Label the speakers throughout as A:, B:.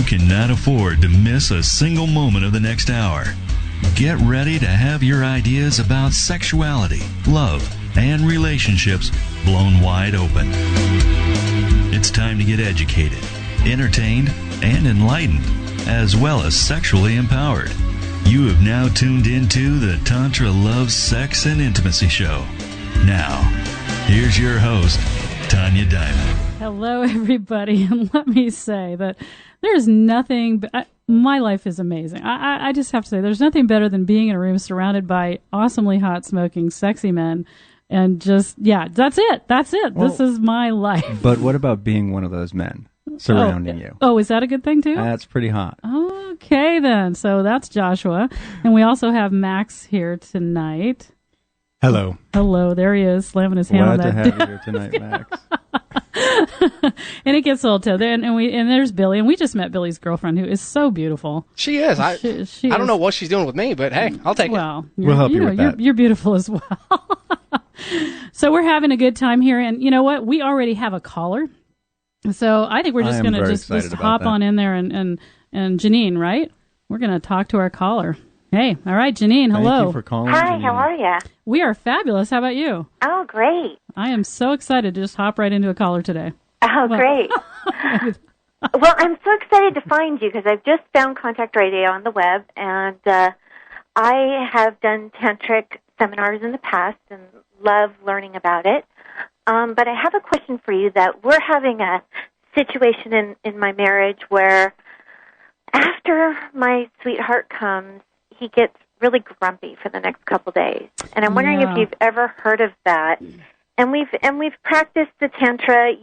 A: cannot afford to miss a single moment of the next hour. Get ready to have your ideas about sexuality, love, and relationships blown wide open. It's time to get educated, entertained, and enlightened, as well as sexually empowered. You have now tuned into the Tantra Love, Sex, and Intimacy Show. Now, here's your host, Tanya Diamond.
B: Hello, everybody, and let me say that there's nothing, my life is amazing. I just have to say, there's nothing better than being in a room surrounded by awesomely hot, smoking, sexy men, and just, that's it. Well, this is my life.
C: But what about being one of those men surrounding you?
B: Oh, is that a good thing, too?
C: That's pretty hot.
B: Okay, then. So that's Joshua, and we also have Max here tonight.
D: Hello.
B: Hello, there he is, slamming his hand on that.
C: Glad to have you here tonight, Max.
B: And it gets a little there, and there's Billy, and we just met Billy's girlfriend, who is so beautiful.
D: She is. I don't know what she's doing with me, but hey, I'll take
B: it.
C: We'll help you with that.
B: You're beautiful as well. So we're having a good time here, and you know what? We already have a caller, so I think we're just going to just hop on in there, and Janine, right? We're going to talk to our caller. Hey, all right, Janine, hello.
C: Thank you for calling.
E: Hi,
C: Janine.
E: how are you?
B: We are fabulous. How about you?
E: Oh, great.
B: I am so excited to just hop right into a caller today.
E: Oh, great. Well, I'm so excited to find you because I've just found Contact Radio on the web, and I have done tantric seminars in the past and love learning about it. But I have a question for you that we're having a situation in my marriage where after my sweetheart comes, he gets really grumpy for the next couple days. And I'm wondering if you've ever heard of that. And we've practiced the Tantra,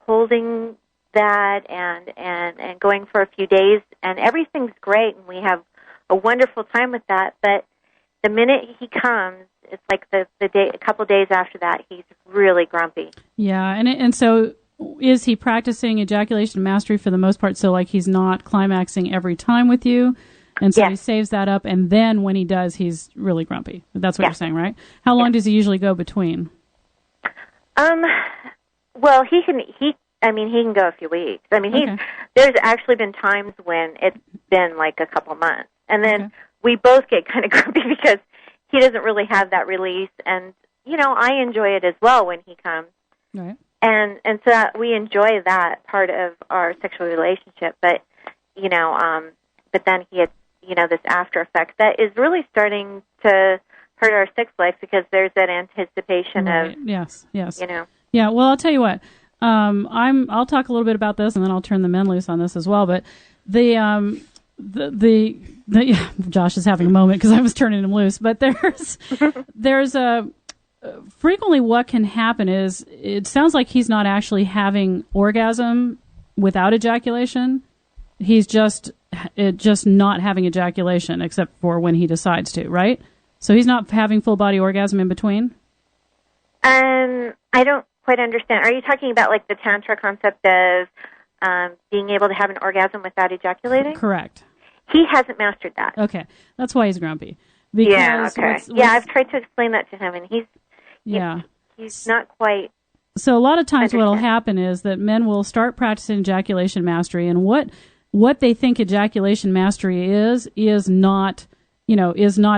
E: holding that and going for a few days, and everything's great, and we have a wonderful time with that. But the minute he comes, it's like a couple days after that, he's really grumpy.
B: Yeah, and so is he practicing ejaculation mastery for the most part? So like he's not climaxing every time with you, and so he saves that up, and then when he does, he's really grumpy. That's what you're saying, right? How long does he usually go between?
E: Well, he can go a few weeks. There's actually been times when it's been like a couple months, and then we both get kind of grumpy because he doesn't really have that release, and I enjoy it as well when he comes,
B: right?
E: And so we enjoy that part of our sexual relationship, but but then he has this after effect that is really starting to hurt our sex life because there's that anticipation of
B: yes. Yeah, well, I'll tell you what. I'll talk a little bit about this, and then I'll turn the men loose on this as well. But the Josh is having a moment because I was turning him loose. But there's frequently what can happen is it sounds like he's not actually having orgasm without ejaculation. He's just not having ejaculation except for when he decides to, right? So he's not having full body orgasm in between?
E: I don't quite understand. Are you talking about like the Tantra concept of being able to have an orgasm without ejaculating?
B: Correct.
E: He hasn't mastered that.
B: Okay. That's why he's grumpy. Because
E: I've tried to explain that to him, and he's not quite.
B: So a lot of times what will happen is that men will start practicing ejaculation mastery, and what they think ejaculation mastery is not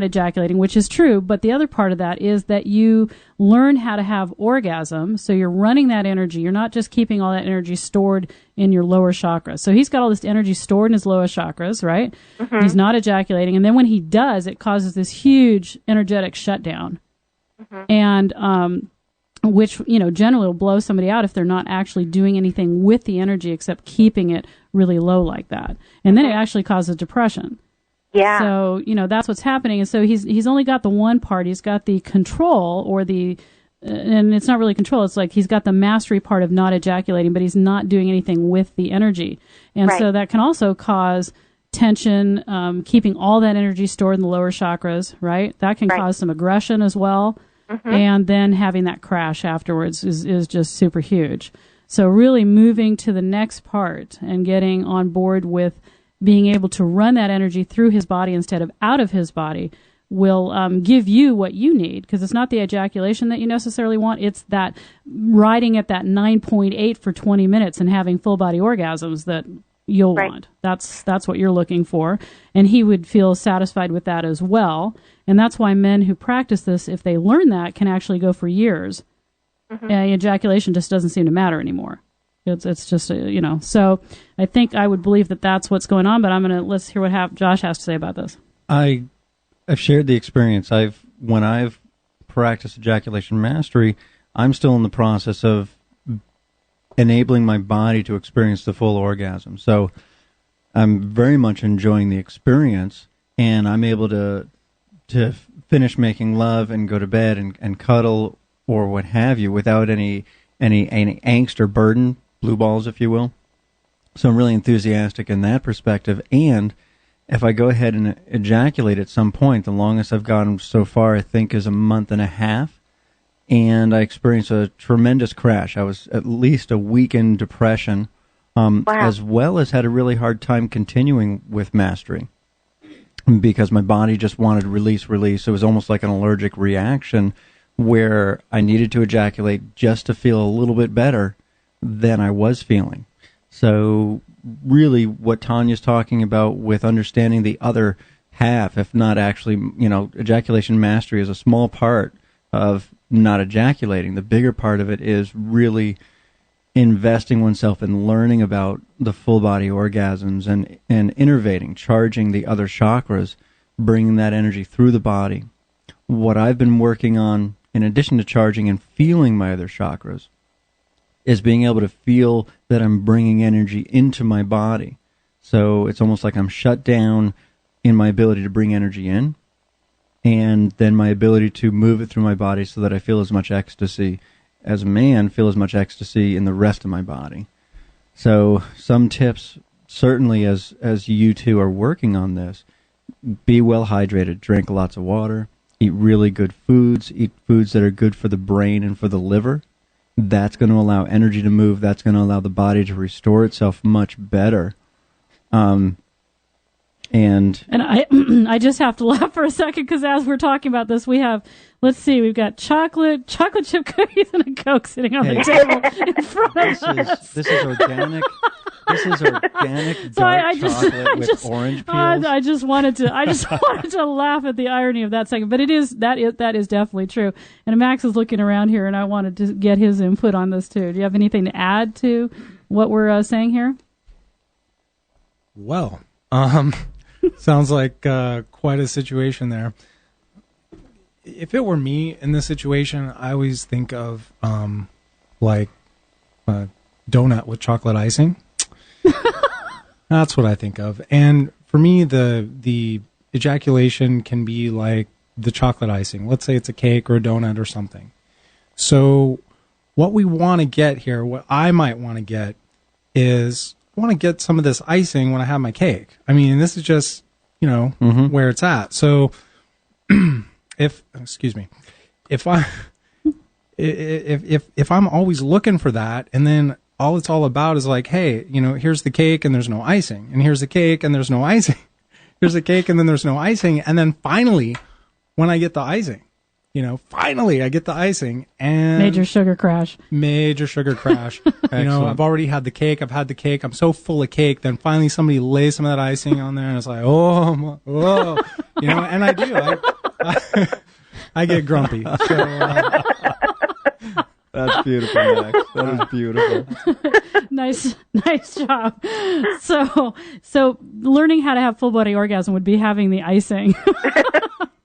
B: ejaculating, which is true. But the other part of that is that you learn how to have orgasm. So you're running that energy. You're not just keeping all that energy stored in your lower chakras. So he's got all this energy stored in his lower chakras, right? Mm-hmm. He's not ejaculating. And then when he does, it causes this huge energetic shutdown. Mm-hmm. And, which, generally will blow somebody out if they're not actually doing anything with the energy except keeping it really low like that. And then it actually causes depression.
E: Yeah.
B: So, that's what's happening. And so he's only got the one part. He's got the control or and it's not really control. It's like he's got the mastery part of not ejaculating, but he's not doing anything with the energy. And so that can also cause tension, keeping all that energy stored in the lower chakras, right? That can cause some aggression as well. Mm-hmm. And then having that crash afterwards is just super huge. So really moving to the next part and getting on board with being able to run that energy through his body instead of out of his body will give you what you need, because it's not the ejaculation that you necessarily want. It's that riding at that 9.8 for 20 minutes and having full body orgasms that you'll
E: Right.
B: want. That's what you're looking for. And he would feel satisfied with that as well. And that's why men who practice this, if they learn that, can actually go for years. Ejaculation just doesn't seem to matter anymore. It's just, So I think I would believe that that's what's going on, but let's hear what Josh has to say about this.
C: I've shared the experience. When I've practiced ejaculation mastery, I'm still in the process of enabling my body to experience the full orgasm. So I'm very much enjoying the experience, and I'm able to finish making love and go to bed and cuddle or what have you without any angst or burden, blue balls, if you will. So I'm really enthusiastic in that perspective. And if I go ahead and ejaculate at some point, the longest I've gotten so far, I think, is a month and a half. And I experienced a tremendous crash. I was at least a week in depression,
E: Wow.
C: as well as had a really hard time continuing with mastery because my body just wanted release. It was almost like an allergic reaction where I needed to ejaculate just to feel a little bit better than I was feeling. So really what Tanya's talking about with understanding the other half, if not actually, ejaculation mastery is a small part of not ejaculating. The bigger part of it is really investing oneself in learning about the full body orgasms and innervating, charging the other chakras, bringing that energy through the body. What I've been working on, in addition to charging and feeling my other chakras, is being able to feel that I'm bringing energy into my body. So it's almost like I'm shut down in my ability to bring energy in, and then my ability to move it through my body so that I feel as much ecstasy as a man, feel as much ecstasy in the rest of my body. So some tips, certainly as you two are working on this, be well hydrated, drink lots of water, eat really good foods, eat foods that are good for the brain and for the liver. That's going to allow energy to move. That's going to allow the body to restore itself much better. And
B: I just have to laugh for a second because as we're talking about this, we've got chocolate chip cookies and a Coke sitting on the table in front of us.
C: This is organic. This is organic dark chocolate with orange peels.
B: I just wanted to laugh at the irony of that second, but that is definitely true. And Max is looking around here, and I wanted to get his input on this too. Do you have anything to add to what we're saying here?
F: Well, sounds like quite a situation there. If it were me in this situation, I always think of like a donut with chocolate icing. That's what I think of. And for me, the ejaculation can be like the chocolate icing. Let's say it's a cake or a donut or something. So what we want to get here, what I might want to get is I want to get some of this icing when I have my cake. I mean, this is just, where it's at. So if I'm always looking for that, and then all it's all about is like, hey, here's the cake and there's no icing, and here's the cake and there's no icing. Here's the cake and then there's no icing, and then finally, when I get the icing, finally I get the icing, and
B: Major sugar crash.
F: I've already had the cake. I've had the cake. I'm so full of cake. Then finally somebody lays some of that icing on there, and it's like, oh, and I do. I get grumpy. So,
C: that's beautiful, Max. That is beautiful.
B: Nice job. So learning how to have full body orgasm would be having the icing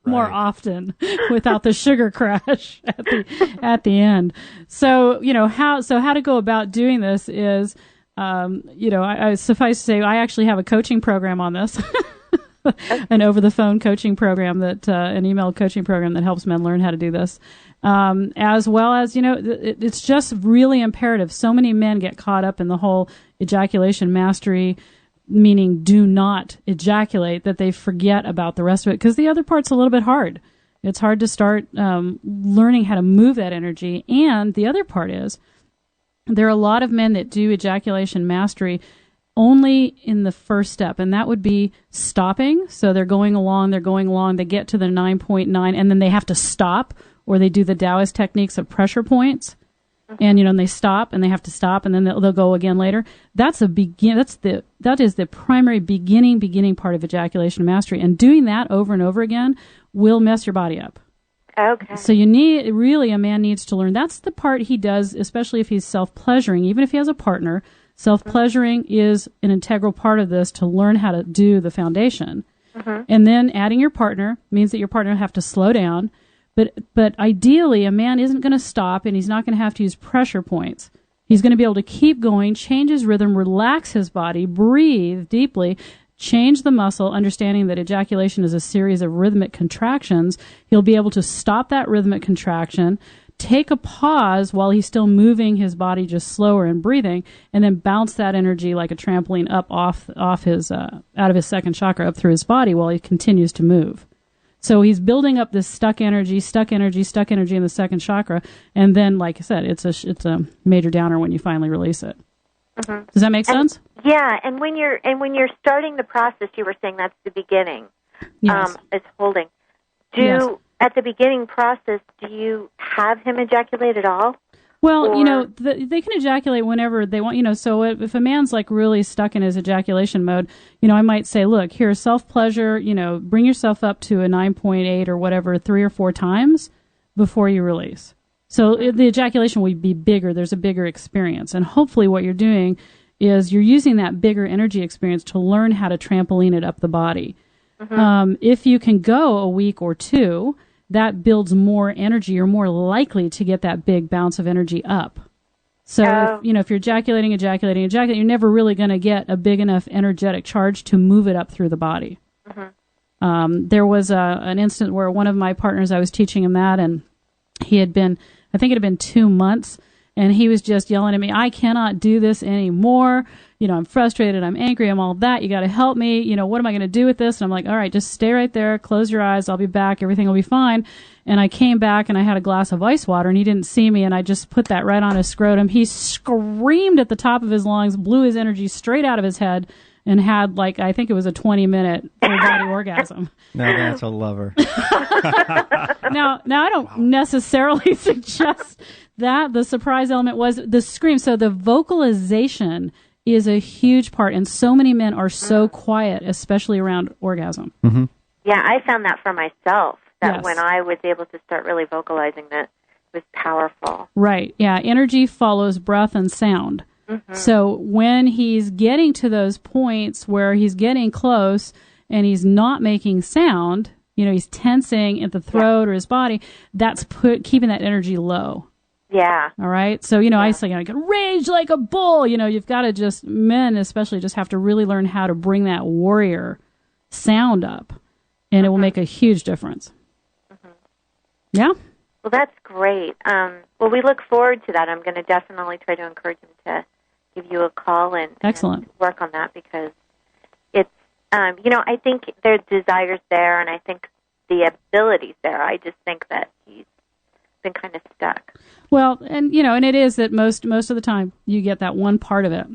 B: more often without the sugar crash at the end. So how to go about doing this is I suffice to say I actually have a coaching program on this. An over-the-phone coaching program an email coaching program that helps men learn how to do this. As well as, it's just really imperative. So many men get caught up in the whole ejaculation mastery, meaning do not ejaculate, that they forget about the rest of it because the other part's a little bit hard. It's hard to start learning how to move that energy. And the other part is there are a lot of men that do ejaculation mastery only in the first step, and that would be stopping. So they're going along, they get to the 9.9, and then they have to stop, or they do the Taoist techniques of pressure points. and and they stop, and they have to stop, and then they'll go again later. That is the primary beginning part of ejaculation mastery, and doing that over and over again will mess your body up.
E: Okay.
B: So a man needs to learn. That's the part he does, especially if he's self-pleasuring. Even if he has a partner, self-pleasuring is an integral part of this to learn how to do the foundation. And then adding your partner means that your partner will have to slow down. But ideally, a man isn't going to stop, and he's not going to have to use pressure points. He's going to be able to keep going, change his rhythm, relax his body, breathe deeply, change the muscle, understanding that ejaculation is a series of rhythmic contractions. He'll be able to stop that rhythmic contraction, take a pause while he's still moving his body just slower and breathing, and then bounce that energy like a trampoline up off his out of his second chakra up through his body while he continues to move. So he's building up this stuck energy in the second chakra, and then, like I said, it's a major downer when you finally release it. Does that make sense?
E: Yeah, and when you're starting the process, you were saying that's the beginning.
B: Yes.
E: It's holding.
B: Yes.
E: At the beginning process, do you have him ejaculate at all?
B: Well, they can ejaculate whenever they want, so if a man's like really stuck in his ejaculation mode, I might say, look, here's self-pleasure, bring yourself up to a 9.8 or whatever 3 or 4 times before you release. So the ejaculation will be bigger. There's a bigger experience. And hopefully what you're doing is you're using that bigger energy experience to learn how to trampoline it up the body. If you can go a week or 2, that builds more energy. You're more likely to get that big bounce of energy up. So, if you're ejaculating, you're never really going to get a big enough energetic charge to move it up through the body. There was an instant where one of my partners, I was teaching him that, and he had been, I think it had been 2 months, and he was just yelling at me, I cannot do this anymore. I'm frustrated, I'm angry, I'm all that. You got to help me. What am I going to do with this? And I'm like, all right, just stay right there. Close your eyes. I'll be back. Everything will be fine. And I came back, and I had a glass of ice water, and he didn't see me, and I just put that right on his scrotum. He screamed at the top of his lungs, blew his energy straight out of his head, and had, I think it was a 20-minute full-body orgasm.
C: Now that's a lover.
B: Now I don't necessarily suggest that. The surprise element was the scream. So the vocalization is a huge part, and so many men are so quiet, especially around orgasm.
E: Yeah, I found that for myself, that
B: Yes.
E: when I was able to start really vocalizing, that was powerful.
B: Right, yeah. Energy follows breath and sound. So when he's getting to those points where he's getting close and he's not making sound, he's tensing at the throat or his body, that's keeping that energy low.
E: Yeah.
B: All right. So, I say, I can rage like a bull. You've got to men especially just have to really learn how to bring that warrior sound up, and it will make a huge difference. Yeah.
E: Well, that's great. Well, we look forward to that. I'm going to definitely try to encourage him to give you a call and work on that, because it's, I think their desire's there, and I think the ability's there. I just think that he's been kind of stuck.
B: Well, and and it is that most of the time you get that one part of it,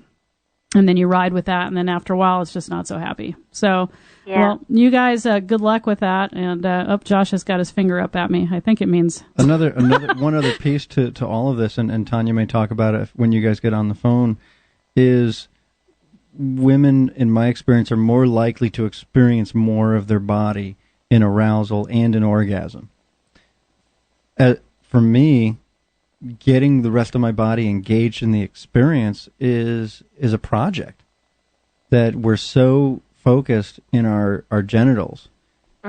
B: and then you ride with that, and then after a while it's just not so happy. So, well, you guys, good luck with that. And Josh has got his finger up at me. I think it means
C: another one other piece to all of this, and Tanya may talk about it when you guys get on the phone, is women, in my experience, are more likely to experience more of their body in arousal and in orgasm. For me, getting the rest of my body engaged in the experience is a project that we're so focused in our genitals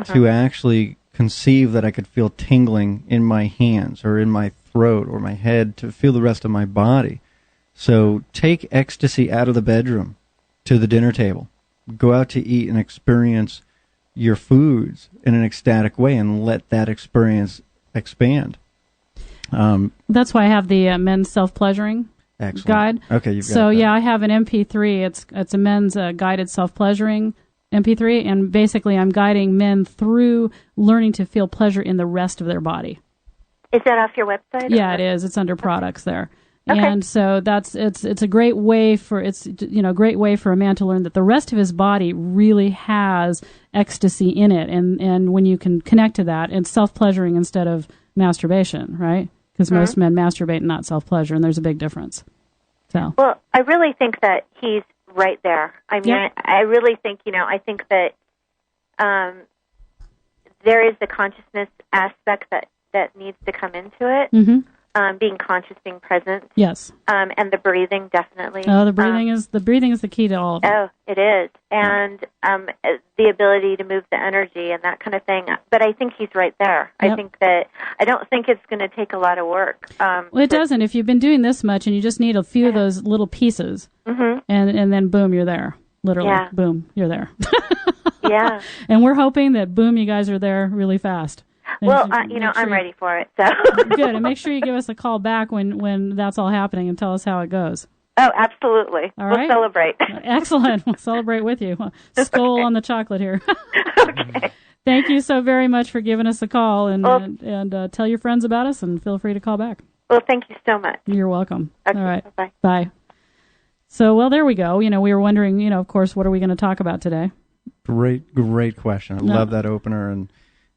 C: to actually conceive that I could feel tingling in my hands or in my throat or my head, to feel the rest of my body. So take ecstasy out of the bedroom to the dinner table. Go out to eat and experience your foods in an ecstatic way, and let that experience expand.
B: That's why I have the men's self-pleasuring guide.
C: Okay, you've got
B: so
C: that.
B: Yeah, I have an MP3. It's a men's guided self-pleasuring MP3, and basically I'm guiding men through learning to feel pleasure in the rest of their body.
E: Is that off your website?
B: Yeah, it is. It's under products there.
E: Okay.
B: And so it's a great way for a man to learn that the rest of his body really has ecstasy in it, and when you can connect to that, it's self-pleasuring instead of masturbation, right? because most men masturbate and not self-pleasure, and there's a big difference. So.
E: Well, I really think that he's right there. I mean,
B: Yep.
E: I really think, I think that there is the consciousness aspect that needs to come into it.
B: Mm-hmm.
E: Being conscious, being present.
B: Yes.
E: And the breathing, definitely.
B: Oh, the breathing is the key to all of it.
E: Oh, it is. And the ability to move the energy and that kind of thing. But I think he's right there.
B: Yep.
E: I don't think it's going to take a lot of work.
B: Well, it doesn't. If you've been doing this much and you just need a few of those little pieces,
E: mm-hmm.
B: and then boom, you're there. Literally,
E: Yeah.
B: boom, you're there.
E: Yeah.
B: And we're hoping that boom, you guys are there really fast. And
E: Well,
B: sure
E: I'm ready for it. So
B: good. And make sure you give us a call back when that's all happening and tell us how it goes.
E: Oh, absolutely.
B: All
E: we'll
B: right.
E: celebrate.
B: Excellent. We'll celebrate with you. Skull
E: Okay.
B: on the chocolate here.
E: Okay.
B: Thank you so very much for giving us a call, and tell your friends about us, and feel free to call back.
E: Well, thank you so much.
B: You're welcome.
E: Okay,
B: all right.
E: bye-bye.
B: Bye. So, well, there we go. We were wondering, of course, what are we going to talk about today?
C: Great question. I love that opener.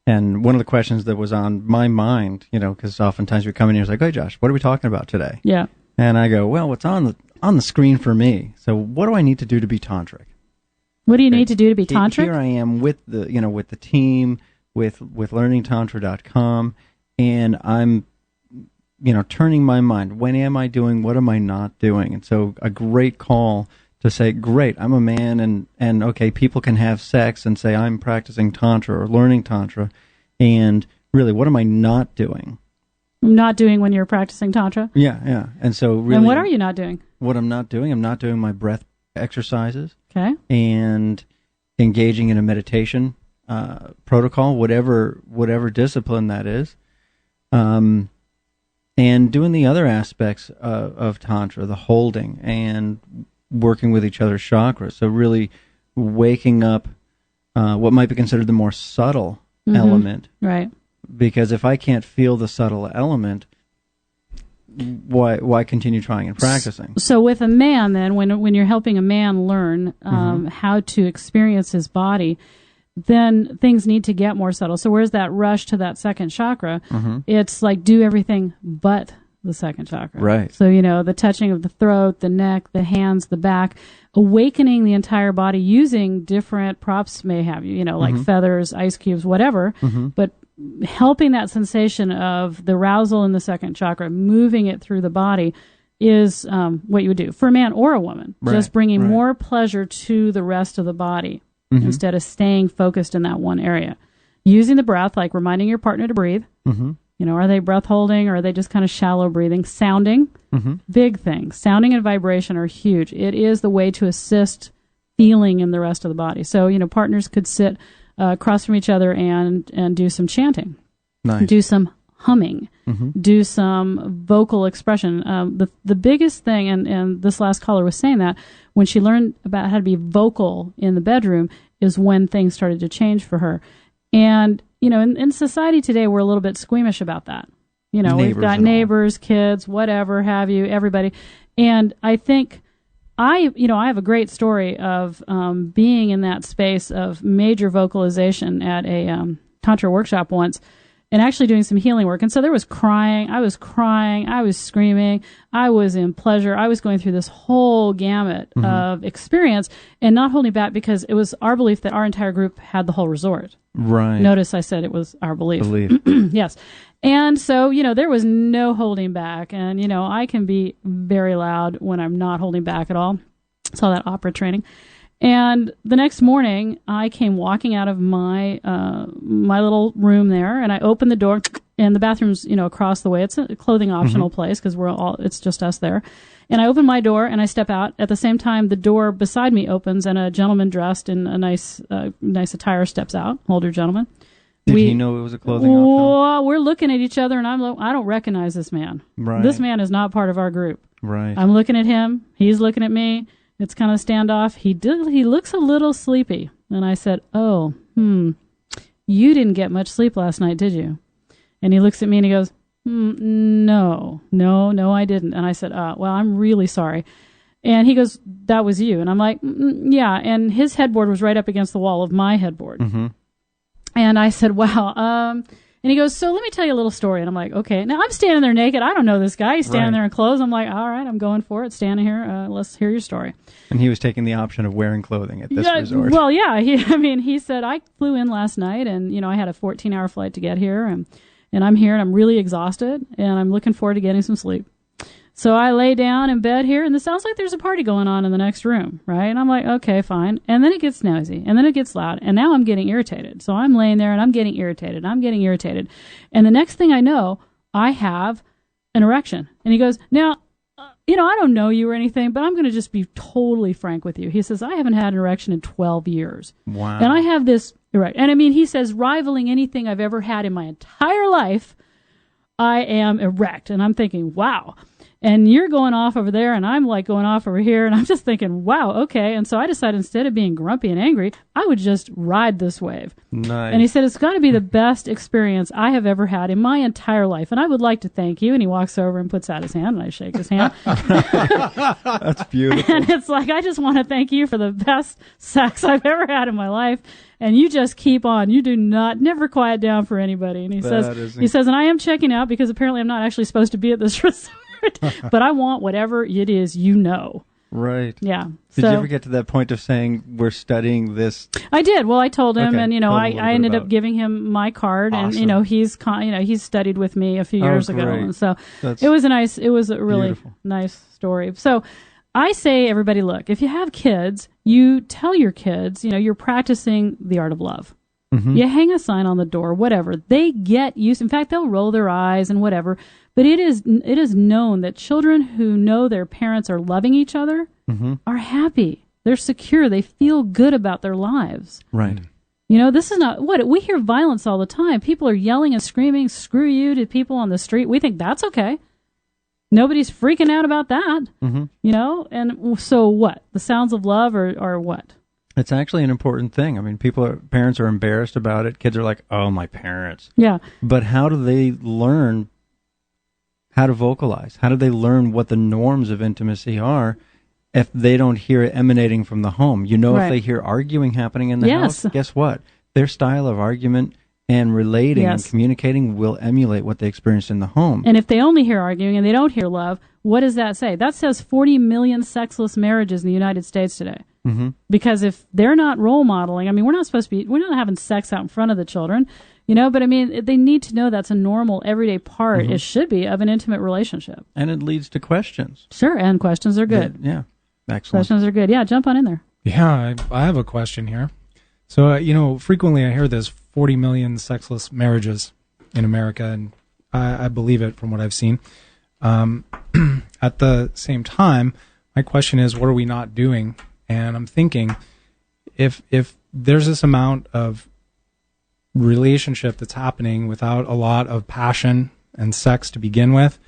C: And one of the questions that was on my mind, because oftentimes we come in here and it's like, hey, Josh, what are we talking about today?
B: Yeah.
C: And I go, well, what's on the screen for me? So what do I need to do to be tantric?
B: What do you need to do to be tantric?
C: Here I am with the team, with learningtantra.com, and I'm, turning my mind. When am I doing? What am I not doing? And so a great call to say, great, I'm a man, and okay, people can have sex and say I'm practicing Tantra or learning Tantra, and really, what am I not doing?
B: Not doing when you're practicing Tantra?
C: Yeah. And so really...
B: And what are you not doing?
C: What I'm not doing my breath exercises.
B: Okay.
C: And engaging in a meditation protocol, whatever discipline that is. And doing the other aspects of Tantra, the holding and working with each other's chakras. So really waking up what might be considered the more subtle element.
B: Right.
C: Because if I can't feel the subtle element, why continue trying and practicing?
B: So with a man, then, when you're helping a man learn how to experience his body, then things need to get more subtle. So where's that rush to that second chakra? It's like do everything but the second chakra.
C: Right.
B: So, the touching of the throat, the neck, the hands, the back, awakening the entire body using different props may have you, like feathers, ice cubes, whatever, but helping that sensation of the arousal in the second chakra, moving it through the body is what you would do for a man or a woman, just bringing more pleasure to the rest of the body instead of staying focused in that one area. Using the breath, like reminding your partner to breathe. Are they breath holding or are they just kind of shallow breathing? Sounding, big things. Sounding and vibration are huge. It is the way to assist feeling in the rest of the body. So, partners could sit across from each other and do some chanting.
C: Nice.
B: Do some humming. Do some vocal expression. The biggest thing, and this last caller was saying that, when she learned about how to be vocal in the bedroom is when things started to change for her. And, in society today, we're a little bit squeamish about that. We've got neighbors, kids, whatever have you, everybody. And I think I have a great story of being in that space of major vocalization at a Tantra workshop once and actually doing some healing work. And so there was crying, I was screaming, I was in pleasure. I was going through this whole gamut of experience and not holding back because it was our belief that our entire group had the whole resort.
C: Right.
B: Notice I said it was our belief. Yes. And so, there was no holding back. And, I can be very loud when I'm not holding back at all. Saw that opera training. And the next morning, I came walking out of my my little room there, and I opened the door, and the bathroom's, across the way. It's a clothing optional place because it's just us there. And I open my door, and I step out. At the same time, the door beside me opens, and a gentleman dressed in a nice attire steps out. Older gentleman.
C: Did he know it was a clothing optional?
B: We're looking at each other, and I don't recognize this man.
C: Right.
B: This man is not part of our group.
C: Right.
B: I'm looking at him. He's looking at me. It's kind of standoff. He looks a little sleepy. And I said, you didn't get much sleep last night, did you? And he looks at me and he goes, no, I didn't. And I said, well, I'm really sorry. And he goes, that was you. And I'm like, yeah. And his headboard was right up against the wall of my headboard. And I said, wow. And he goes, so let me tell you a little story. And I'm like, okay. Now I'm standing there naked. I don't know this guy. He's standing there in clothes. I'm like, all right, I'm going for it. Standing here. Let's hear your story.
C: And he was taking the option of wearing clothing at this resort.
B: Well, yeah. He said, I flew in last night and, I had a 14-hour flight to get here and I'm here and I'm really exhausted and I'm looking forward to getting some sleep. So I lay down in bed here, and it sounds like there's a party going on in the next room, right? And I'm like, okay, fine. And then it gets noisy, and then it gets loud, and now I'm getting irritated. So I'm laying there, and I'm getting irritated. And the next thing I know, I have an erection. And he goes, now, I don't know you or anything, but I'm going to just be totally frank with you. He says, I haven't had an erection in 12 years.
C: Wow.
B: And I have this erect. And he says, rivaling anything I've ever had in my entire life, I am erect. And I'm thinking, wow. And you're going off over there, and I'm like going off over here, and I'm just thinking, wow, okay. And so I decided instead of being grumpy and angry, I would just ride this wave.
C: Nice.
B: And he said, it's got to be the best experience I have ever had in my entire life. And I would like to thank you. And he walks over and puts out his hand, and I shake his hand.
C: That's beautiful.
B: And it's like, I just want to thank you for the best sex I've ever had in my life. And you just keep on. You do never quiet down for anybody. And he says, and I am checking out because apparently I'm not actually supposed to be at this resort. But I want whatever it is,
C: Right.
B: Yeah.
C: Did you ever get to that point of saying, we're studying this?
B: I did. Well, I told him, and, I ended up
C: about
B: giving him my card.
C: Awesome.
B: And, he's studied with me a few years ago.
C: Great.
B: And so it was a really
C: beautiful.
B: nice story. So I say, everybody, look, if you have kids, you tell your kids, you're practicing the art of love. Mm-hmm. You hang a sign on the door, whatever. They get used. In fact, they'll roll their eyes and whatever. But it is known that children who know their parents are loving each other are happy. They're secure. They feel good about their lives.
C: Right.
B: This is not what we hear violence all the time. People are yelling and screaming, screw you to people on the street. We think that's okay. Nobody's freaking out about that. Mm-hmm. And so what? The sounds of love or what?
C: It's actually an important thing. I mean, parents are embarrassed about it. Kids are like, oh, my parents.
B: Yeah.
C: But how do they learn how to vocalize? How do they learn what the norms of intimacy are if they don't hear it emanating from the home? If they hear arguing happening in the house, guess what? Their style of argument and relating and communicating will emulate what they experienced in the home.
B: And if they only hear arguing and they don't hear love, what does that say? That says 40 million sexless marriages in the United States today. Mm-hmm. Because if they're not role modeling, we're not having sex out in front of the children, but they need to know that's a normal, everyday part, it should be, of an intimate relationship.
C: And it leads to questions.
B: Sure, and questions are good.
C: Yeah, excellent.
B: Questions are good. Yeah, jump on in there.
F: Yeah, I have a question here. So, frequently I hear there's 40 million sexless marriages in America, and I believe it from what I've seen. At the same time, my question is, what are we not doing? And I'm thinking, if there's this amount of relationship that's happening without a lot of passion and sex to begin with,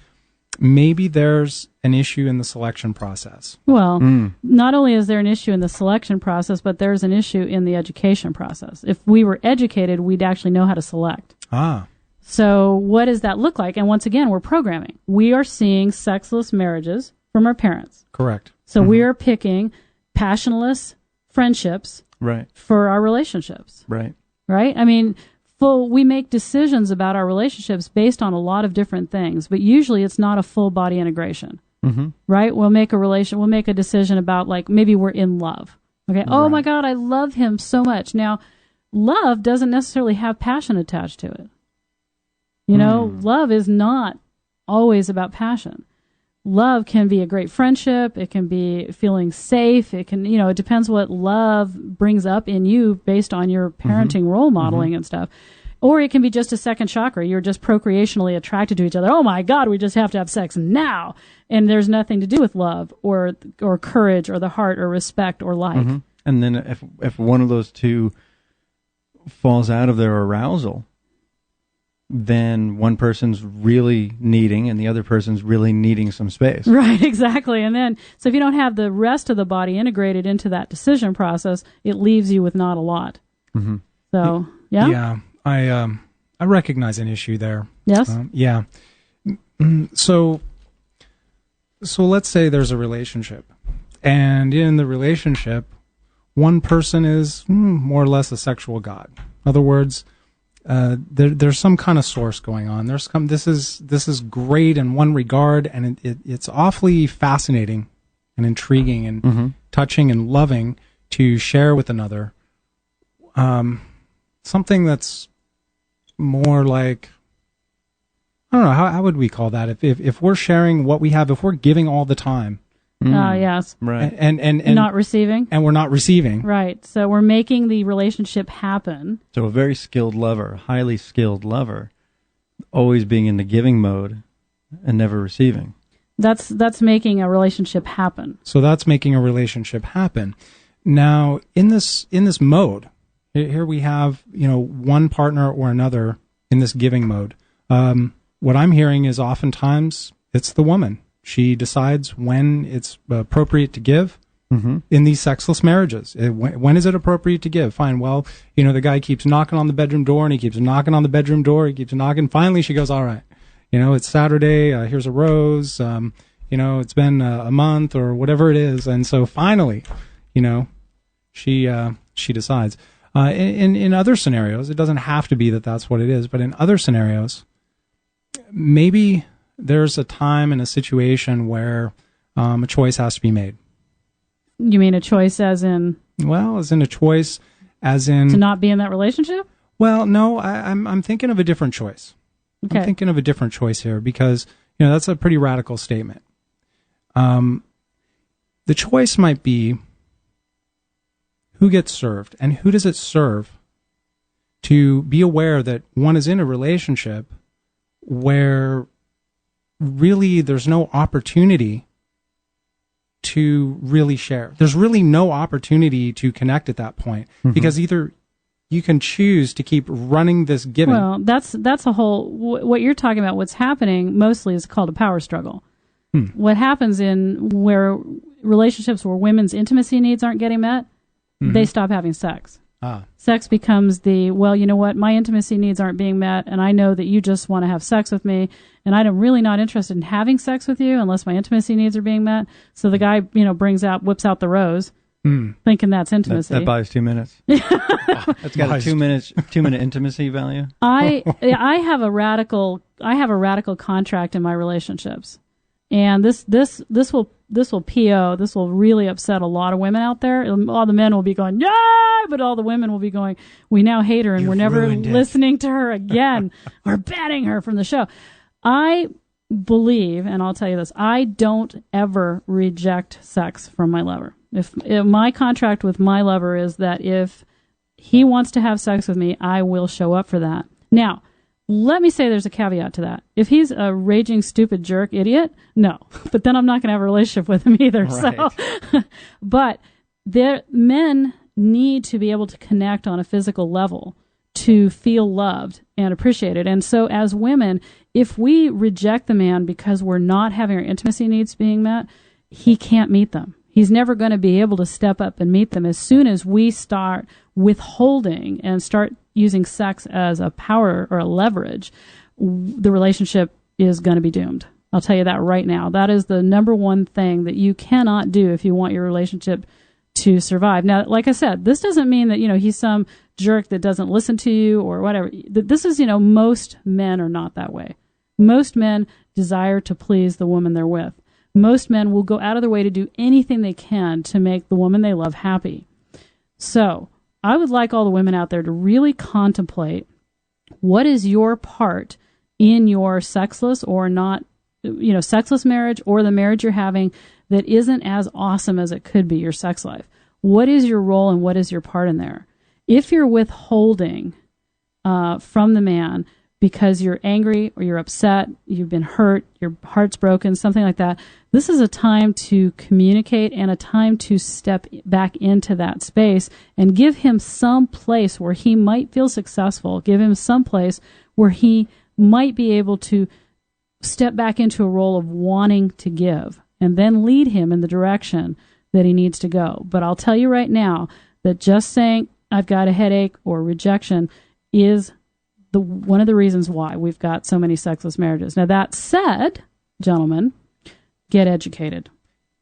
F: maybe there's an issue in the selection process.
B: Well, not only is there an issue in the selection process, but there's an issue in the education process. If we were educated, we'd actually know how to select. So what does that look like? And once again, we're programming. We are seeing sexless marriages from our parents.
F: Correct.
B: So we are picking passionless friendships for our relationships.
C: Right.
B: We make decisions about our relationships based on a lot of different things, but usually it's not a full body integration. Mm-hmm. Right? We'll make a decision about, like, maybe we're in love. Okay. Oh my God, I love him so much. Now, love doesn't necessarily have passion attached to it. Love is not always about passion. Love can be a great friendship. It can be feeling safe. It can, it depends what love brings up in you based on your parenting role modeling and stuff. Or it can be just a second chakra. You're just procreationally attracted to each other. Oh my God, we just have to have sex now. And there's nothing to do with love or courage or the heart or respect or like. Mm-hmm.
C: And then if one of those two falls out of their arousal, then one person's really needing and the other person's really needing some space.
B: Right, exactly. And then, so if you don't have the rest of the body integrated into that decision process, it leaves you with not a lot. Mm-hmm. So, yeah?
F: Yeah, I recognize an issue there.
B: Yes?
F: Yeah. So let's say there's a relationship, and in the relationship, one person is more or less a sexual god. In other words, there's some kind of source going on. This is great in one regard, and it's awfully fascinating and intriguing and touching and loving to share with another. Something that's more like, I don't know, how would we call that? If we're sharing what we have, if we're giving all the time.
B: Yes.
C: Right.
F: And
B: not receiving.
F: And we're not receiving.
B: Right. So we're making the relationship happen.
C: So a very skilled lover, highly skilled lover, always being in the giving mode and never receiving.
B: That's making a relationship happen.
F: So that's making a relationship happen. Now, in this mode, here we have, one partner or another in this giving mode. What I'm hearing is oftentimes it's the woman. She decides when it's appropriate to give in these sexless marriages. When is it appropriate to give? Fine. Well, the guy keeps knocking on the bedroom door, and he keeps knocking on the bedroom door. He keeps knocking. Finally, she goes, all right. It's Saturday. Here's a rose. It's been a month or whatever it is. And so finally, she decides. In other scenarios, it doesn't have to be that that's what it is, but in other scenarios, maybe there's a time and a situation where a choice has to be made.
B: You mean a choice as in?
F: Well, as in a choice, as in
B: to not be in that relationship?
F: Well, no, I'm thinking of a different choice. Okay. I'm thinking of a different choice here because that's a pretty radical statement. The choice might be who gets served and who does it serve to be aware that one is in a relationship where really there's no opportunity to really share. There's really no opportunity to connect at that point because either you can choose to keep running this giving.
B: Well, that's a whole, what you're talking about, what's happening mostly is called a power struggle. What happens in where relationships where women's intimacy needs aren't getting met, they stop having sex. Sex becomes well, you know what, my intimacy needs aren't being met, and I know that you just want to have sex with me, and I'm really not interested in having sex with you unless my intimacy needs are being met. So the guy, whips out the rose, thinking that's intimacy.
C: That buys 2 minutes. That's got a 2 minute intimacy value.
B: I have a radical contract in my relationships. And this will PO. This will really upset a lot of women out there. All the men will be going, yeah, but all the women will be going, we now hate her and we're never listening to her again. We're banning her from the show. I believe, and I'll tell you this, I don't ever reject sex from my lover. If my contract with my lover is that if he wants to have sex with me, I will show up for that. Now, let me say there's a caveat to that. If he's a raging, stupid jerk idiot, no. But then I'm not going to have a relationship with him either. Right. So, but men need to be able to connect on a physical level to feel loved and appreciated. And so as women, if we reject the man because we're not having our intimacy needs being met, he can't meet them. He's never going to be able to step up and meet them. As soon as we start withholding and start using sex as a power or a leverage, the relationship is going to be doomed. I'll tell you that right now. That is the number one thing that you cannot do if you want your relationship to survive. Now, like I said, this doesn't mean that, he's some jerk that doesn't listen to you or whatever. This is, most men are not that way. Most men desire to please the woman they're with. Most men will go out of their way to do anything they can to make the woman they love happy. So I would like all the women out there to really contemplate what is your part in your sexless or not, sexless marriage or the marriage you're having that isn't as awesome as it could be, your sex life. What is your role and what is your part in there? If you're withholding from the man because you're angry or you're upset, you've been hurt, your heart's broken, something like that, this is a time to communicate and a time to step back into that space and give him some place where he might feel successful. Give him some place where he might be able to step back into a role of wanting to give and then lead him in the direction that he needs to go. But I'll tell you right now that just saying, I've got a headache or rejection is one of the reasons why we've got so many sexless marriages. Now, that said, gentlemen, get educated.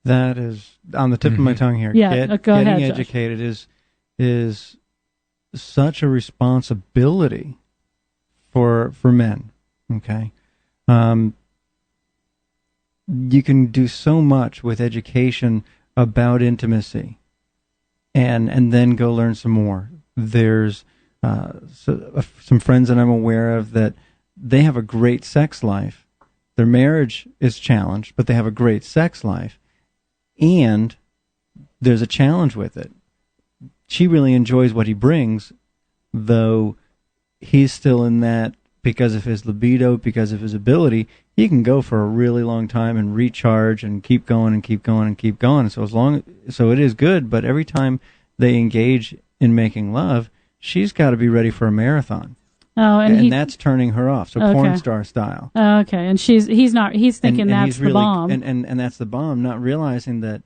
C: That is on the tip of my tongue here.
B: Yeah, go ahead,
C: getting educated is such a responsibility for men. Okay. You can do so much with education about intimacy, and then go learn some more. There's some friends that I'm aware of that they have a great sex life. Their marriage is challenged, but they have a great sex life, and there's a challenge with it. She really enjoys what he brings, though he's still in that, because of his libido, because of his ability, he can go for a really long time and recharge and keep going and keep going and keep going. So it is good, but every time they engage in making love, she's got to be ready for a marathon.
B: Oh, and
C: that's turning her off. So porn star style.
B: Okay, and he's thinking that's the bomb.
C: And that's the bomb, not realizing that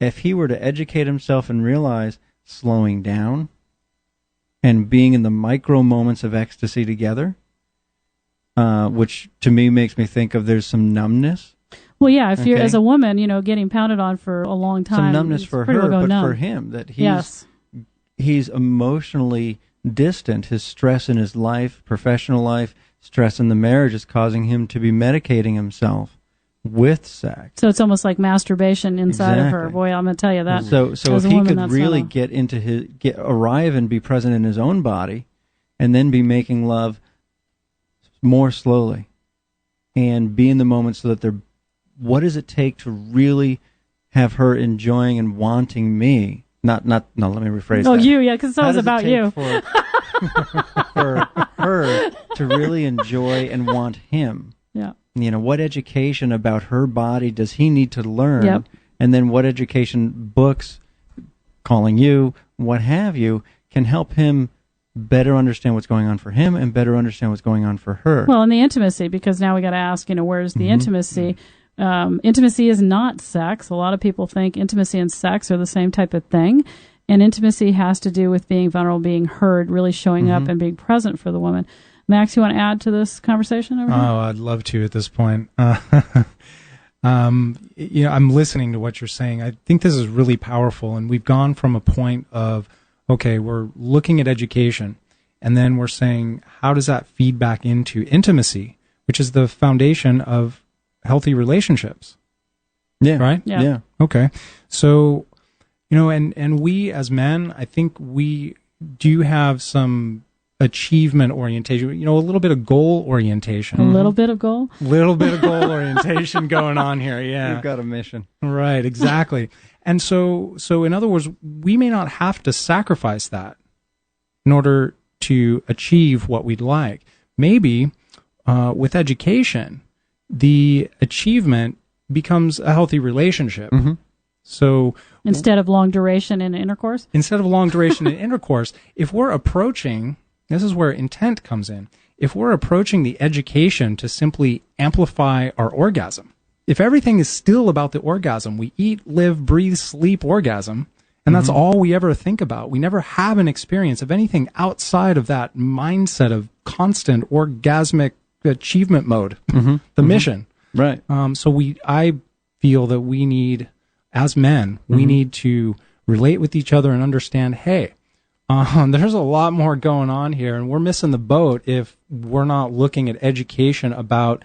C: if he were to educate himself and realize slowing down and being in the micro moments of ecstasy together, which to me makes me think of the's some numbness.
B: Well, yeah, if you're, as a woman, getting pounded on for a long time.
C: Some numbness for her, but for him, that he's emotionally distant. His stress in his life, professional life, stress in the marriage is causing him to be medicating himself with sex.
B: So it's almost like masturbation inside of her. Boy, I'm going to tell you that.
C: So if he could really arrive and be present in his own body, and then be making love more slowly, and be in the moment, so that what does it take to really have her enjoying and wanting me? No, let me rephrase that.
B: Oh, you, because it's always about you.
C: For her to really enjoy and want him.
B: Yeah.
C: What education about her body does he need to learn?
B: Yep.
C: And then what education, books, calling you, what have you, can help him better understand what's going on for him and better understand what's going on for her.
B: Well, and the intimacy, because now we got to ask, where's the intimacy? Intimacy is not sex. A lot of people think intimacy and sex are the same type of thing. And intimacy has to do with being vulnerable, being heard, really showing up and being present for the woman. Max, you want to add to this conversation over here?
F: Oh, I'd love to at this point. I'm listening to what you're saying. I think this is really powerful. And we've gone from a point of, okay, we're looking at education, and then we're saying, how does that feed back into intimacy, which is the foundation of healthy relationships?
C: Yeah.
F: Right?
C: Yeah.
F: Okay. So, and we as men, I think we do have some achievement orientation, a little bit of goal orientation.
B: A little bit of goal?
F: Little bit of goal orientation going on here, yeah.
C: You've got a mission.
F: Right, exactly. And so in other words, we may not have to sacrifice that in order to achieve what we'd like. Maybe with education, the achievement becomes a healthy relationship. Mm-hmm. So
B: instead of long duration in intercourse?
F: Instead of long duration in intercourse, if we're approaching, this is where intent comes in, if we're approaching the education to simply amplify our orgasm, if everything is still about the orgasm, we eat, live, breathe, sleep orgasm, and that's all we ever think about. We never have an experience of anything outside of that mindset of constant orgasmic achievement mode, the mission.
C: Right.
F: I feel that we need, as men, we need to relate with each other and understand, hey, there's a lot more going on here, and we're missing the boat if we're not looking at education about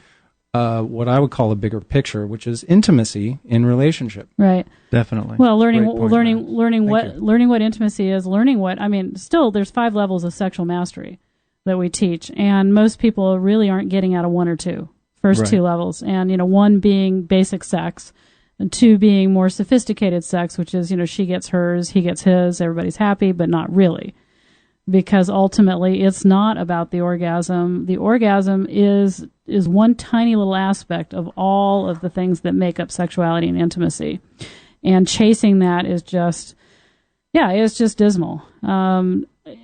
F: what I would call a bigger picture, which is intimacy in relationship.
B: Right.
C: Definitely.
B: Well, learning what intimacy is, still there's 5 levels of sexual mastery that we teach, and most people really aren't getting out of 1 or 2. First 2 levels, and 1 being basic sex, and 2 being more sophisticated sex, which is she gets hers, he gets his, everybody's happy, but not really, because ultimately it's not about the orgasm. The orgasm is one tiny little aspect of all of the things that make up sexuality and intimacy, and chasing that is just dismal.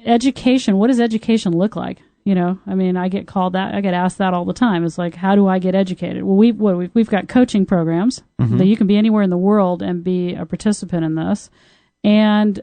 B: Education. What does education look like? I get called that. I get asked that all the time. It's like, how do I get educated? Well, we've got coaching programs that you can be anywhere in the world and be a participant in this, and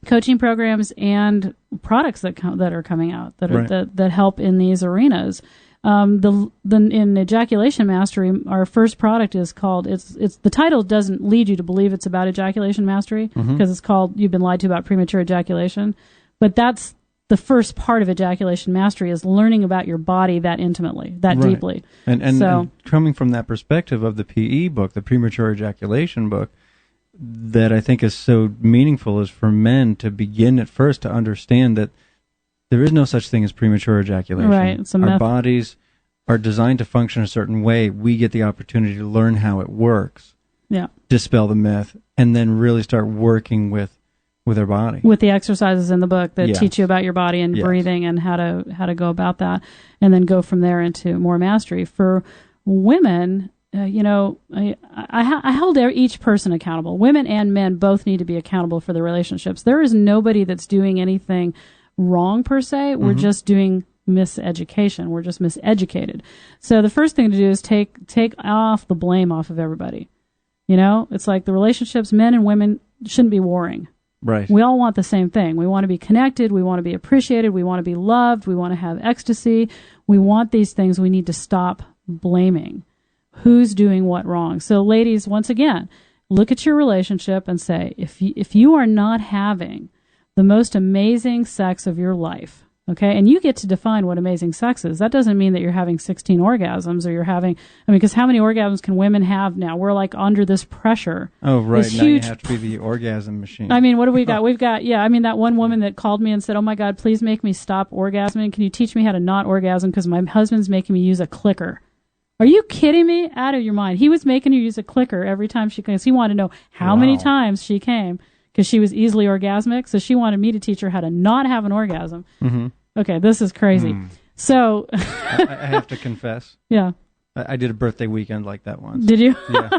B: coaching programs and products that are coming out that help in these arenas. In Ejaculation Mastery, our first product is called. It's the title doesn't lead you to believe it's about ejaculation mastery because it's called "You've Been Lied to About Premature Ejaculation," but that's the first part of ejaculation mastery is learning about your body that intimately, that
C: right.
B: deeply.
C: And coming from that perspective of the PE book, the premature ejaculation book, that I think is so meaningful is for men to begin at first to understand that there is no such thing as premature ejaculation.
B: Right. It's a
C: Our
B: myth.
C: bodies are designed to function a certain way. We get the opportunity to learn how it works, dispel the myth, and then really start working with our body.
B: With the exercises in the book that teach you about your body and breathing and how to go about that, and then go from there into more mastery. For women, I hold each person accountable. Women and men both need to be accountable for their relationships. There is nobody that's doing anything wrong per se. We're just doing miseducation. We're just miseducated. So the first thing to do is take off the blame off of everybody. It's like the relationships, men and women shouldn't be warring.
C: Right.
B: We all want the same thing. We want to be connected. We want to be appreciated. We want to be loved. We want to have ecstasy. We want these things. We need to stop blaming who's doing what wrong. So ladies, once again, look at your relationship and say, if you are not having the most amazing sex of your life, okay, and you get to define what amazing sex is. That doesn't mean that you're having 16 orgasms or you're having, because how many orgasms can women have now? We're like under this pressure.
C: Oh, right.
B: This
C: now
B: huge,
C: you have to be the orgasm machine.
B: What do we got? We've got, that one woman that called me and said, oh my God, please make me stop orgasming. Can you teach me how to not orgasm? Because my husband's making me use a clicker. Are you kidding me? Out of your mind. He was making her use a clicker every time she came. He wanted to know how many times she came because she was easily orgasmic. So she wanted me to teach her how to not have an orgasm. Mm-hmm. Okay, this is crazy. So
C: I have to confess.
B: Yeah.
C: I did a birthday weekend like that once.
B: Did you?
C: Yeah.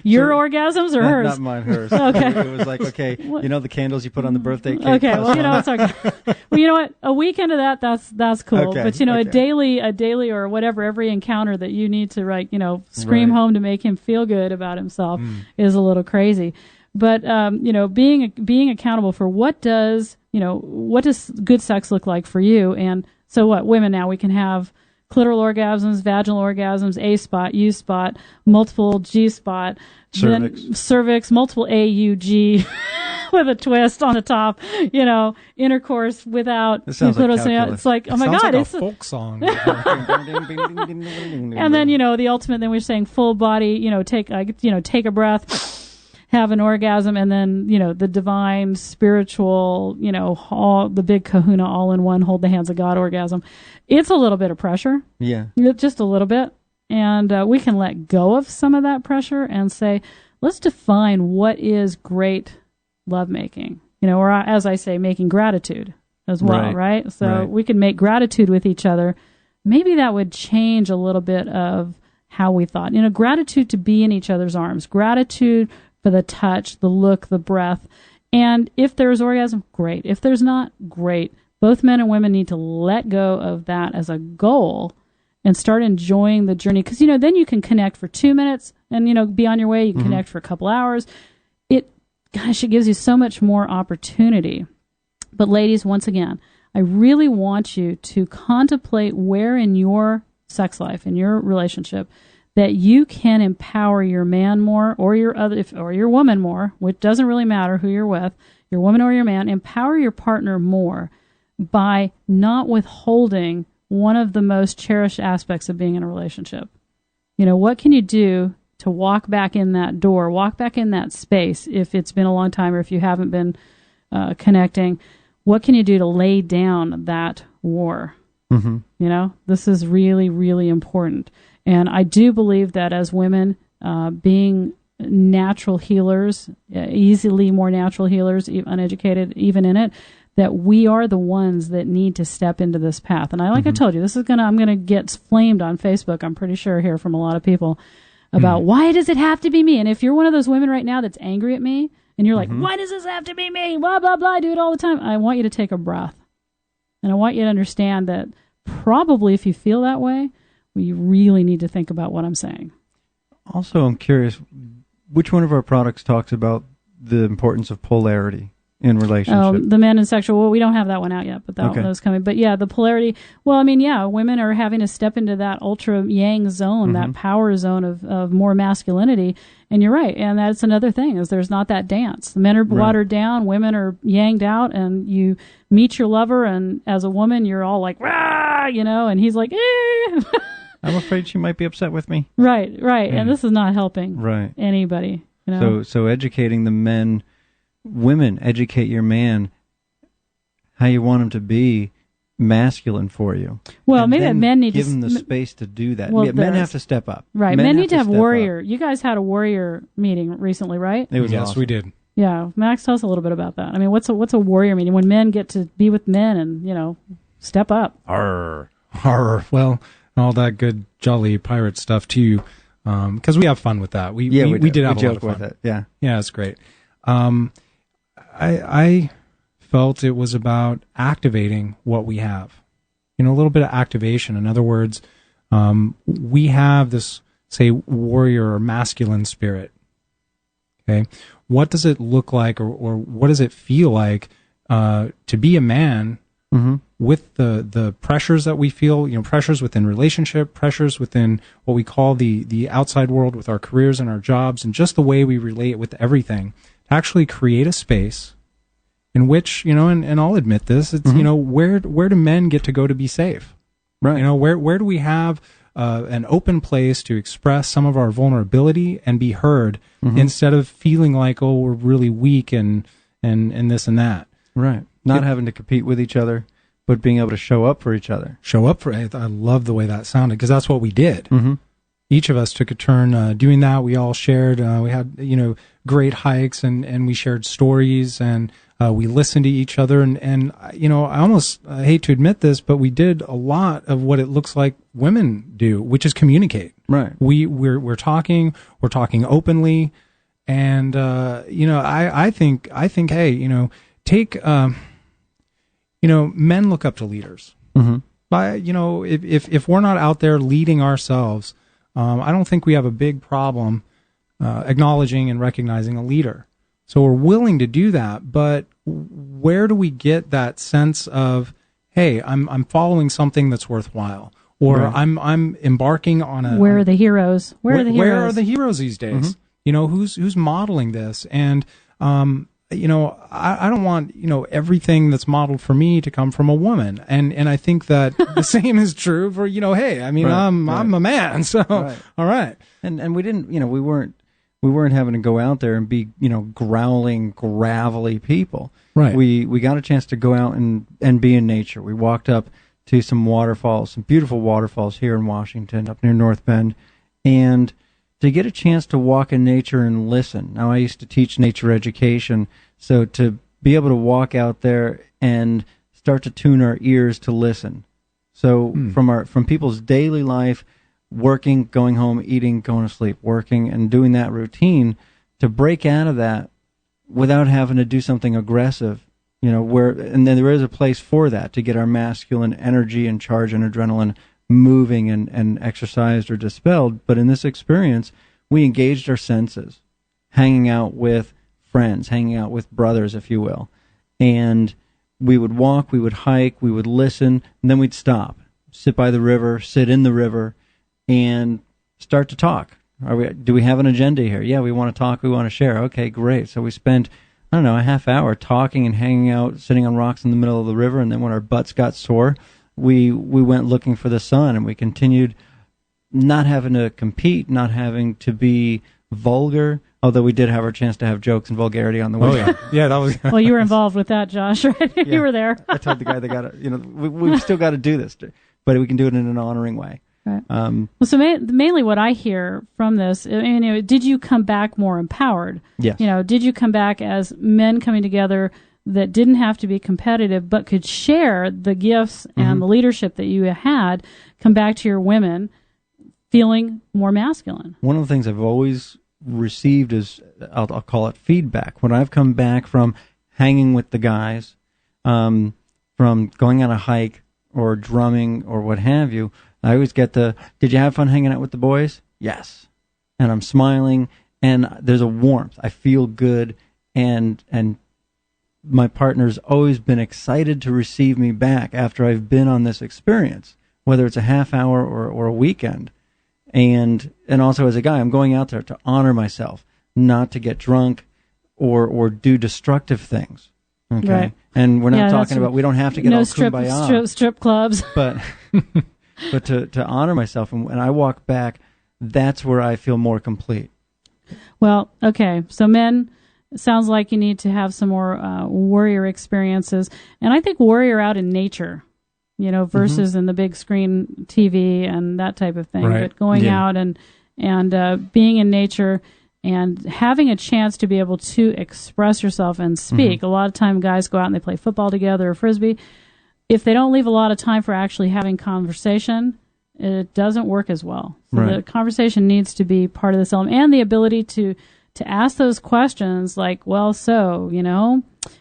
B: Your orgasms or hers?
C: Not mine, hers.
B: Okay.
C: It was like, okay, the candles you put on the birthday cake.
B: Okay, well, it's okay. Well, you know what? A weekend of that's cool.
C: Okay,
B: but a daily or whatever, every encounter that you need to scream home to make him feel good about himself is a little crazy. But being accountable for what does good sex look like for you? And so what? Women now, we can have clitoral orgasms, vaginal orgasms, A spot, U spot, multiple G spot, cervix, multiple A, U, G with a twist on the top, intercourse without
C: clitoris.
B: It's like, oh my God,
F: it's a folk song.
B: And then, the ultimate, then we're saying full body, take a breath, have an orgasm, and then, the divine, spiritual, all the big kahuna all in one, hold the hands of God orgasm. It's a little bit of pressure.
C: Yeah.
B: Just a little bit. And we can let go of some of that pressure and say, let's define what is great lovemaking. Or as I say, making gratitude as well, right? So we can make gratitude with each other. Maybe that would change a little bit of how we thought. Gratitude to be in each other's arms. Gratitude for the touch, the look, the breath. And if there's orgasm, great. If there's not, great. Both men and women need to let go of that as a goal and start enjoying the journey. Because, then you can connect for 2 minutes and, be on your way. You can connect for a couple hours. It gives you so much more opportunity. But ladies, once again, I really want you to contemplate where in your sex life, in your relationship, that you can empower your man more or your woman more, which doesn't really matter who you're with, your woman or your man. Empower your partner more by not withholding one of the most cherished aspects of being in a relationship. What can you do to walk back in that door, walk back in that space if it's been a long time or if you haven't been connecting? What can you do to lay down that war? Mm-hmm. This is really, really important. And I do believe that as women, being natural healers, easily more natural healers, uneducated even in it, that we are the ones that need to step into this path. And I told you, I'm gonna get flamed on Facebook, I'm pretty sure, here from a lot of people about why does it have to be me? And if you're one of those women right now that's angry at me and you're like, why does this have to be me? Blah, blah, blah, I do it all the time. I want you to take a breath. And I want you to understand that probably if you feel that way, you really need to think about what I'm saying.
C: Also, I'm curious, which one of our products talks about the importance of polarity in relationship?
B: The men in sexual. Well, we don't have that one out yet, but that one is coming. But yeah, the polarity. Well, I mean, yeah, women are having to step into that ultra yang zone, that power zone of more masculinity. And you're right. And that's another thing is there's not that dance. The men are watered down, women are yanged out, and you meet your lover, and as a woman, you're all like, rah, and he's like, eh.
C: I'm afraid she might be upset with me.
B: Right. And this is not helping anybody.
C: So educating the men, women, educate your man how you want him to be masculine for you.
B: Well, maybe men need
C: give
B: to
C: him the space to do that.
B: Well,
C: men have to step up.
B: Right. Men need to have warrior. You guys had a warrior meeting recently, right?
C: It was
F: yes,
C: awesome.
F: we did.
B: Yeah. Max, tell us a little bit about that. I mean, what's a warrior meeting when men get to be with men and, step up?
F: Arr. Well, all that good jolly pirate stuff too, because we have fun with that. We did have a lot of fun
C: with it. Yeah,
F: it's great. I felt it was about activating what we have. A little bit of activation. In other words, we have this, say, warrior or masculine spirit. Okay, what does it look like, or what does it feel like to be a man? With the pressures that we feel, pressures within relationship, pressures within what we call the outside world with our careers and our jobs, and just the way we relate with everything, to actually create a space in which, and I'll admit this, it's, where do men get to go to be safe?
C: Right.
F: Where do we have an open place to express some of our vulnerability and be heard instead of feeling like, oh, we're really weak and this and that.
C: Right. Not having to compete with each other, but being able to show up for each other.
F: I love the way that sounded, because that's what we did. Each of us took a turn doing that. We all shared. We had, great hikes, and we shared stories, and we listened to each other. And I almost hate to admit this, but we did a lot of what it looks like women do, which is communicate.
C: Right.
F: We're talking openly, and I think hey, take men look up to leaders. By if we're not out there leading ourselves, I don't think we have a big problem acknowledging and recognizing a leader. So we're willing to do that, but where do we get that sense of, hey, I'm following something that's worthwhile, or I'm embarking on a.
B: Where are the heroes? Where are the heroes
F: these days? Who's modeling this? And I don't want, everything that's modeled for me to come from a woman. And I think that the same is true for, hey, I mean, I'm a man. So, all right.
C: And we didn't, we weren't having to go out there and be, growling, gravelly people.
F: Right.
C: We got a chance to go out and be in nature. We walked up to some waterfalls, some beautiful waterfalls here in Washington, up near North Bend, and to get a chance to walk in nature and listen. Now, I used to teach nature education, so to be able to walk out there and start to tune our ears to listen. So from people's daily life, working, going home, eating, going to sleep, working, and doing that routine, to break out of that without having to do something aggressive, and then there is a place for that, to get our masculine energy and charge and adrenaline moving and exercised or dispelled. But in this experience, we engaged our senses, hanging out with friends, hanging out with brothers, if you will. And we would walk, we would hike, we would listen, and then we'd stop, sit by the river, sit in the river, and start to talk. Do we have an agenda here? Yeah, we want to talk, we want to share. Okay, great. So we spent, a half hour talking and hanging out, sitting on rocks in the middle of the river, and then when our butts got sore, we went looking for the sun, and we continued not having to compete, not having to be vulgar, although we did have our chance to have jokes and vulgarity on the way.
F: Oh, yeah. Yeah, that was...
B: Well, you were involved with that, Josh, right?
C: Yeah.
B: You were there.
C: I told the guy they got to, we've still got to do this, but we can do it in an honoring way.
B: Right. Well, so mainly what I hear from this, did you come back more empowered?
C: Yes.
B: Did you come back as men coming together that didn't have to be competitive, but could share the gifts and the leadership that you had, come back to your women feeling more masculine? One
C: of the things I've always received is, I'll call it feedback. When I've come back from hanging with the guys, from going on a hike or drumming or what have you, I always get did you have fun hanging out with the boys? Yes. And I'm smiling, and there's a warmth. I feel good, and my partner's always been excited to receive me back after I've been on this experience, whether it's a half hour or a weekend. And also as a guy, I'm going out there to honor myself, not to get drunk or do destructive things. Okay. Right. And we're not talking about, we don't have to get all kumbaya.
B: Strip clubs.
C: But to honor myself, and when I walk back, that's where I feel more complete.
B: Well, okay. So men, it sounds like you need to have some more warrior experiences. And I think warrior out in nature, versus in the big screen TV and that type of thing.
F: Right.
B: But going out and being in nature and having a chance to be able to express yourself and speak. A lot of time guys go out and they play football together or Frisbee. If they don't leave a lot of time for actually having conversation, it doesn't work as well. So the conversation needs to be part of this element, and the ability to ask those questions like, well, so,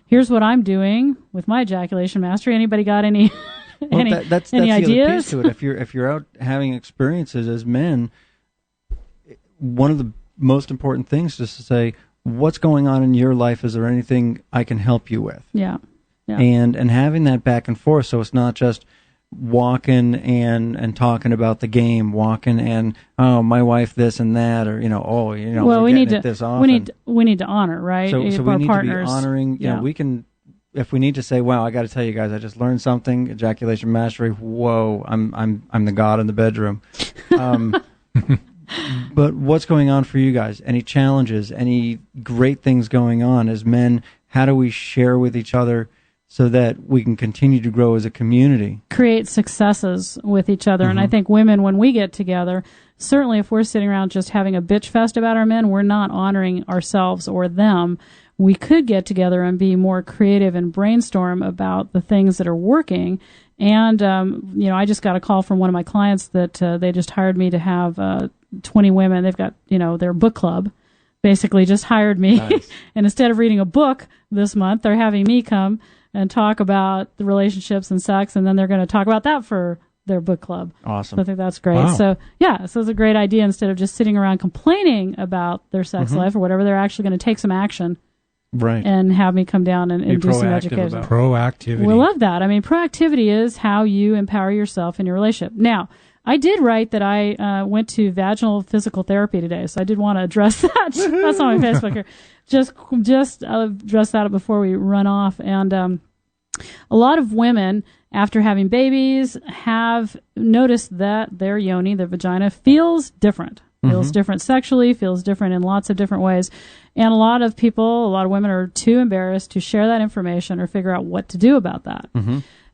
B: here's what I'm doing with my ejaculation mastery. Anybody got any
C: that's
B: any
C: the
B: ideas?
C: Other piece to it. If you're out having experiences as men, one of the most important things is to say, what's going on in your life? Is there anything I can help you with?
B: Yeah.
C: And having that back and forth, so it's not just walking and talking about the game, walking and my wife this and that, or
B: well, we need to this often. we need to honor, right?
C: So we need
B: partners.
C: To be honoring. We can, if we need to say, wow, I got to tell you guys, I just learned something, ejaculation mastery. Whoa, I'm the god in the bedroom. But what's going on for you guys? Any challenges? Any great things going on as men? How do we share with each other so that we can continue to grow as a community?
B: Create successes with each other. And I think women, when we get together, certainly if we're sitting around just having a bitch fest about our men, we're not honoring ourselves or them. We could get together and be more creative and brainstorm about the things that are working. And, I just got a call from one of my clients that they just hired me to have 20 women. They've got, their book club. Basically just hired me. Nice. And instead of reading a book this month, they're having me come and talk about the relationships and sex, and then they're going to talk about that for their book club.
C: Awesome.
B: So I think that's great.
F: Wow.
B: So it's a great idea. Instead of just sitting around complaining about their sex life or whatever, they're actually going to take some action.
C: Right.
B: And have me come down and do some education.
F: Proactivity.
B: We love that. I mean, proactivity is how you empower yourself in your relationship. Now, I did write that I went to vaginal physical therapy today, so I did want to address that. That's on my Facebook here. Just address that before we run off. And a lot of women, after having babies, have noticed that their yoni, their vagina, feels different. Feels different sexually, feels different in lots of different ways. And a lot of women are too embarrassed to share that information or figure out what to do about that.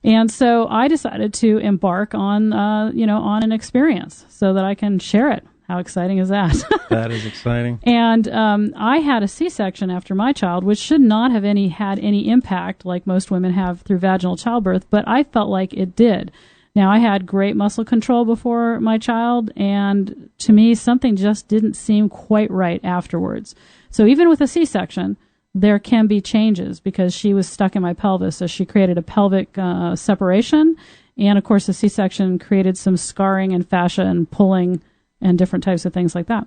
B: And so I decided to embark on, on an experience so that I can share it. How exciting is that?
C: That is exciting.
B: And I had a C-section after my child, which should not have had any impact like most women have through vaginal childbirth, but I felt like it did. Now, I had great muscle control before my child, and to me, something just didn't seem quite right afterwards. So even with a C-section, there can be changes because she was stuck in my pelvis. So she created a pelvic separation. And, of course, the C-section created some scarring and fascia and pulling and different types of things like that.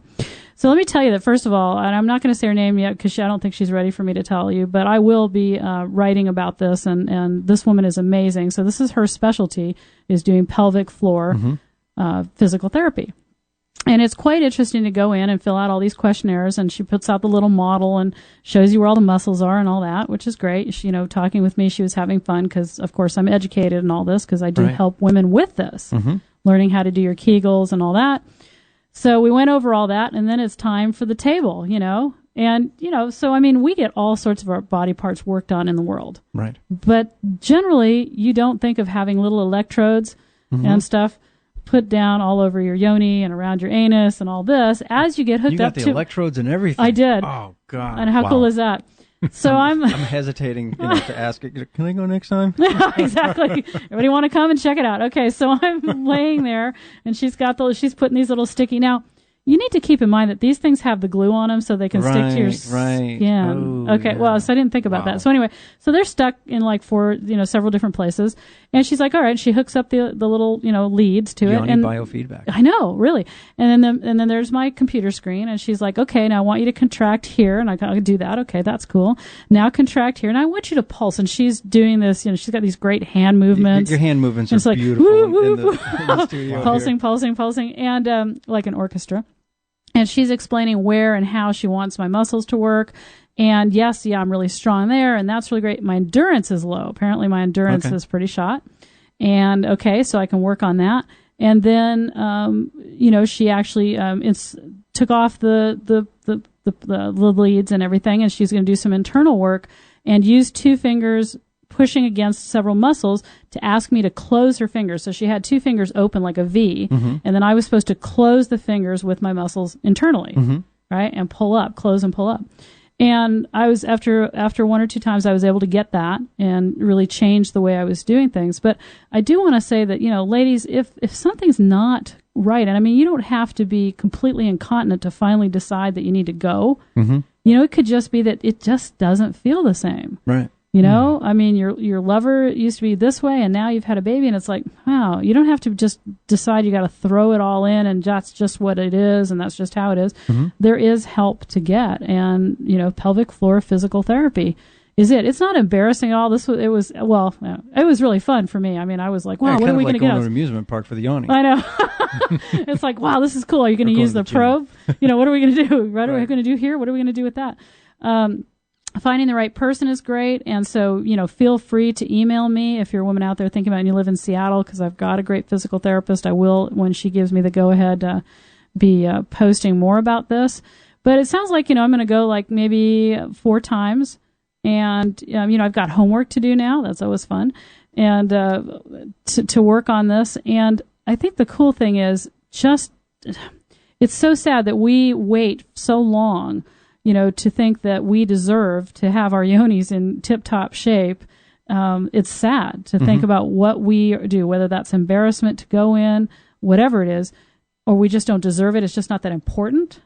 B: So let me tell you that, first of all, and I'm not going to say her name yet because I don't think she's ready for me to tell you, but I will be writing about this, and this woman is amazing. So this is her specialty, is doing pelvic floor physical therapy. And it's quite interesting to go in and fill out all these questionnaires, and she puts out the little model and shows you where all the muscles are and all that, which is great. She, talking with me, she was having fun because, of course, I'm educated in all this because I do help women with this, learning how to do your Kegels and all that. So we went over all that, and then it's time for the table, And, so, we get all sorts of our body parts worked on in the world.
C: Right.
B: But generally, you don't think of having little electrodes and stuff put down all over your yoni and around your anus and all this as you get hooked up to...
C: You got the electrodes and everything.
B: I did.
F: Oh, God.
B: And how cool is that? So I'm
C: hesitating to ask it. Can I go next time?
B: Exactly. Everybody want to come and check it out? Okay, so I'm laying there, and she's putting these little sticky. Now, you need to keep in mind that these things have the glue on them so they can stick to your skin.
C: Oh,
B: okay, well, so I didn't think about that. So anyway, so they're stuck in like several different places. And she's like, all right, she hooks up the little, leads to it. And
C: biofeedback.
B: I know, really. And then there's my computer screen, and she's like, okay, now I want you to contract here. And I gotta do that. Okay, that's cool. Now contract here. And I want you to pulse. And she's doing this, she's got these great hand movements.
C: Your hand movements are
B: like,
C: beautiful
B: woo,
C: in the studio.
B: Pulsing, and like an orchestra. And she's explaining where and how she wants my muscles to work. And yes, I'm really strong there, and that's really great. My endurance is low. Apparently my endurance is pretty shot. And okay, so I can work on that. And then, she actually took off the leads and everything, and she's going to do some internal work and use 2 fingers pushing against several muscles to ask me to close her fingers. So she had 2 fingers open like a V, and then I was supposed to close the fingers with my muscles internally, right? And pull up, close and pull up. And I was, after 1 or 2 times, I was able to get that and really change the way I was doing things. But I do want to say that, ladies, if something's not right, and I mean, you don't have to be completely incontinent to finally decide that you need to go. It could just be that it just doesn't feel the same.
C: Right.
B: I mean, your lover used to be this way, and now you've had a baby, and it's like, wow, you don't have to just decide you got to throw it all in, and that's just what it is, and that's just how it is. There is help to get, and pelvic floor physical therapy is it. It's not embarrassing at all. It was really fun for me. I mean, I was like, wow, what are we going to get?
C: Going to an amusement park for the yoni.
B: I know. It's like, wow, this is cool. Are you going to use the probe? What are we going to do? What are we going to do here? What are we going to do with that? Finding the right person is great. And so, feel free to email me if you're a woman out there thinking about it and you live in Seattle, because I've got a great physical therapist. I will, when she gives me the go-ahead, be posting more about this. But it sounds like, I'm going to go like maybe 4 times. And, I've got homework to do now. That's always fun. And to work on this. And I think the cool thing is it's so sad that we wait so long to think that we deserve to have our yonis in tip-top shape. It's sad to think about what we do, whether that's embarrassment to go in, whatever it is, or we just don't deserve it. It's just not that important.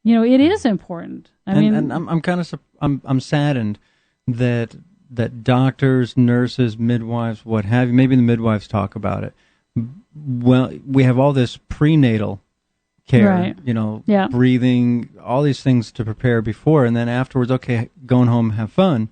B: It is important.
C: I'm saddened that doctors, nurses, midwives, what have you, maybe the midwives talk about it. Well, we have all this prenatal care,
B: right.
C: Breathing, all these things to prepare before, and then afterwards, okay, going home, have fun.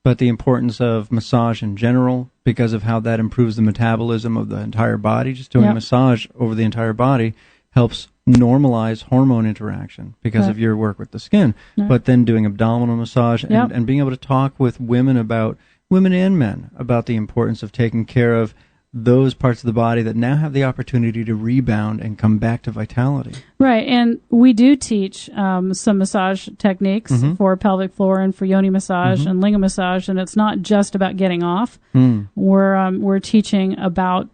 C: But the importance of massage in general, because of how that improves the metabolism of the entire body, just doing a massage over the entire body helps normalize hormone interaction because of your work with the skin. Right. But then doing abdominal massage and being able to talk with women and men about the importance of taking care of those parts of the body that now have the opportunity to rebound and come back to vitality.
B: Right, and we do teach some massage techniques for pelvic floor and for yoni massage and linga massage, and it's not just about getting off. We're teaching about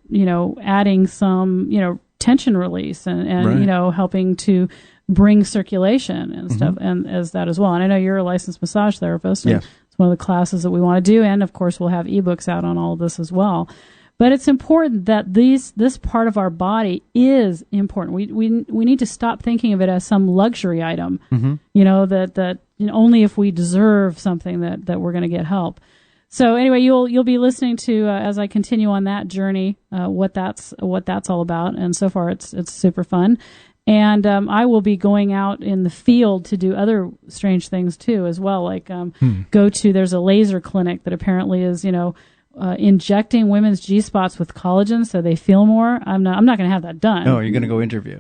B: adding some tension release and helping to bring circulation and stuff and as that as well. And I know you're a licensed massage therapist, and it's one of the classes that we want to do, and of course we'll have ebooks out on all of this as well. But it's important that this part of our body is important. We need to stop thinking of it as some luxury item. That only if we deserve something that we're going to get help. So anyway, you'll be listening to as I continue on that journey what that's all about. And so far it's super fun. And I will be going out in the field to do other strange things too as well. Like there's a laser clinic that apparently is injecting women's G-spots with collagen so they feel more. I'm not going to have that done.
C: No, you're going to go interview.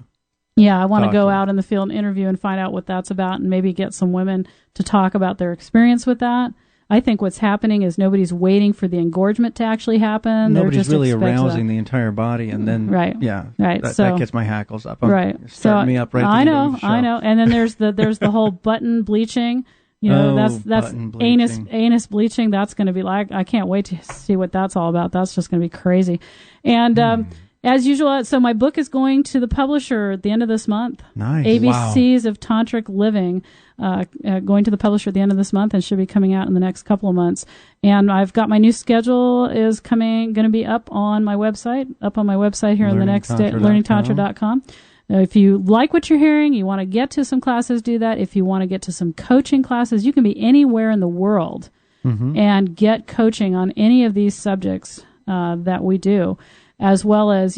B: Yeah, I want to go out in the field and interview and find out what that's about and maybe get some women to talk about their experience with that. I think what's happening is nobody's waiting for the engorgement to actually happen.
C: Nobody's really arousing the entire body, and then that gets my hackles up. Starting me up right.
B: I know. And then there's the whole button bleaching. That's anus bleaching. That's going to be like, I can't wait to see what that's all about. That's just going to be crazy. And as usual, so my book is going to the publisher at the end of this month.
C: Nice.
B: ABCs of Tantric Living, going to the publisher at the end of this month and should be coming out in the next couple of months. And I've got my new schedule is going to be up on my website here in the next day, learningtantra.com. If you like what you're hearing, you want to get to some classes, do that. If you want to get to some coaching classes, you can be anywhere in the world and get coaching on any of these subjects that we do, as well as,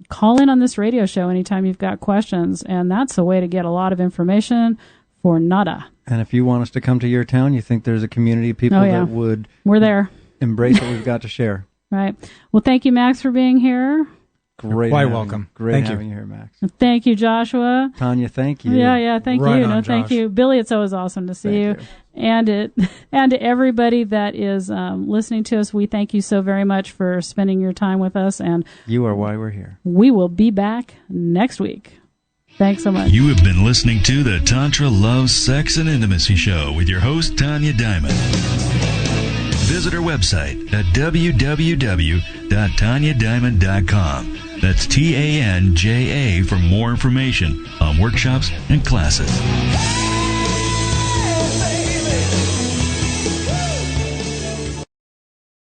B: call in on this radio show anytime you've got questions. And that's a way to get a lot of information for nada.
C: And if you want us to come to your town, you think there's a community of people that would
B: We're there.
C: Embrace what we've got to share.
B: Right. Well, thank you, Max, for being here.
C: Great.
F: Quite welcome.
C: Great having you here, Max.
B: Thank you, Joshua.
C: Tanya, thank you.
B: Yeah, thank
F: right
B: you.
F: on,
B: No, thank
F: Josh.
B: you. Billy, it's always awesome to see you. And to everybody that is listening to us, we thank you so very much for spending your time with us. And
C: you are why we're here.
B: We will be back next week. Thanks so much.
A: You have been listening to the Tantra Love, Sex, and Intimacy Show with your host, Tanya Diamond. Visit our website at www.tanyadiamond.com. That's TANJA for more information on workshops and classes.